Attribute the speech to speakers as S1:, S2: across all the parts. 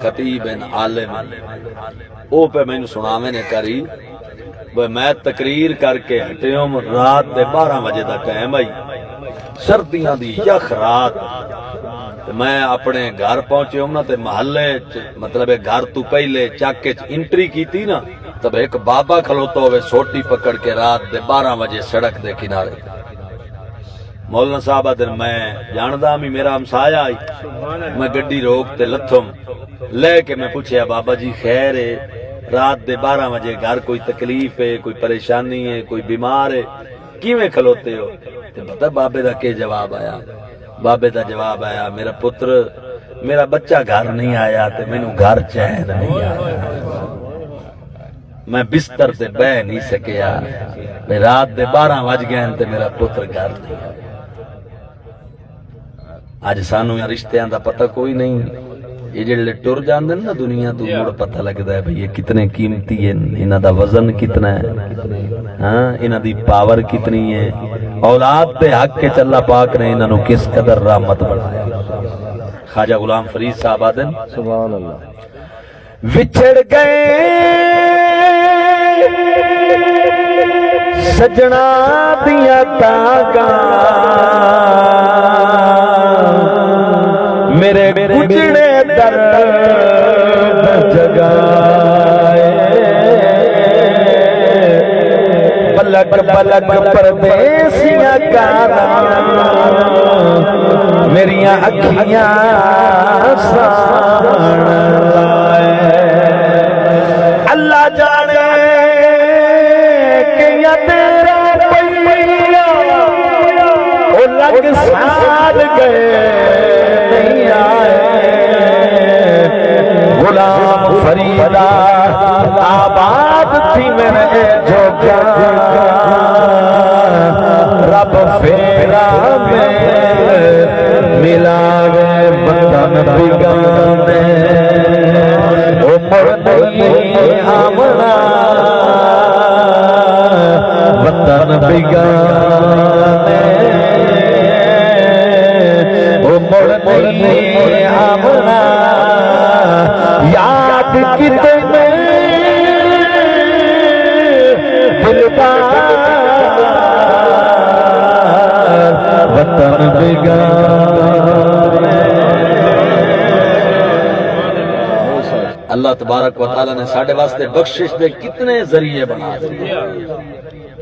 S1: خطیب عالم او پہ میں سناویں نے کری میں تقریر کر کے ہٹیوں رات دے 12 بجے دا ٹائم آئی سردیاں دی یخ رات میں اپنے گھر پہنچے ہوں نا تے محلے مطلب گھر تو پہلے چاکے انٹری کی تھی نا تب ایک بابا کھلوتا ہوئے سوٹی پکڑ کے رات دے 12 بجے سڑک دے کنارے مولانا صاحب دن میں جاندہ میں میرا ہمسایا آئی میں گڈی روک تے لتھم لے کے میں پوچھیا بابا جی خیر ہے رات دے 12 بجے گھر کوئی تکلیف ہے کوئی پریشانی ہے کوئی بیمار ہے کیویں کھلوتے ہو تے پتہ بابے دا کے جواب آیا بابے دا جواب آیا میرا پتر میرا بچہ گھر نہیں آیا تے مینوں گھر چین نہیں آیا میں بستر تے بہ نہیں سکیا میں رات دے 12 بج گئے تے میرا پتر گھر نہیں آیا آج سانو یا رشتیاں دا پتہ کوئی نہیں یہ جڑے ٹر جاندے نا دنیا تو مڑ پتہ لگدا ہے بھئی یہ کتنے قیمتی ہیں انہاں دا وزن کتنا ہے ہاں انہاں دی پاور کتنی ہے اولاد تے حق کے اللہ پاک نے انہاں نو کس قدر رحمت بنایا خواجہ غلام فرید صاحب آدن
S2: سبحان اللہ
S1: وچھڑ گئے سجنا دیا تاگاں میرے گجڑے درد جگائے پلک پلک پردیسیاں کاراں میریاں اکھیاں سان لائے اللہ جانے کہ یا تیرا پہیا او لگ سال گئے نہیں آئے غلام فریدہ آباد تھی میرے جھوکا رب فیرا میں ملا گئے وطن بگانے او مردی آمنا وطن بگانے او مردی آمنا یاد کتنے دلدار وطن بگانے اللہ تبارک و تعالی نے ساڑھے واسطے بخشش دے کتنے ذریعے بنا دیا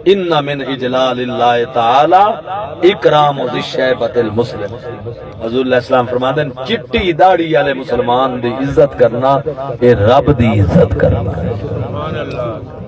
S1: ان من اجلال اللہ تعالی اکرام ذی الشیبۃ المسلم حضور علیہ السلام فرماتے ہیں چٹی داڑھی والے مسلمان دی عزت کرنا اے رب دی عزت کرنا ہے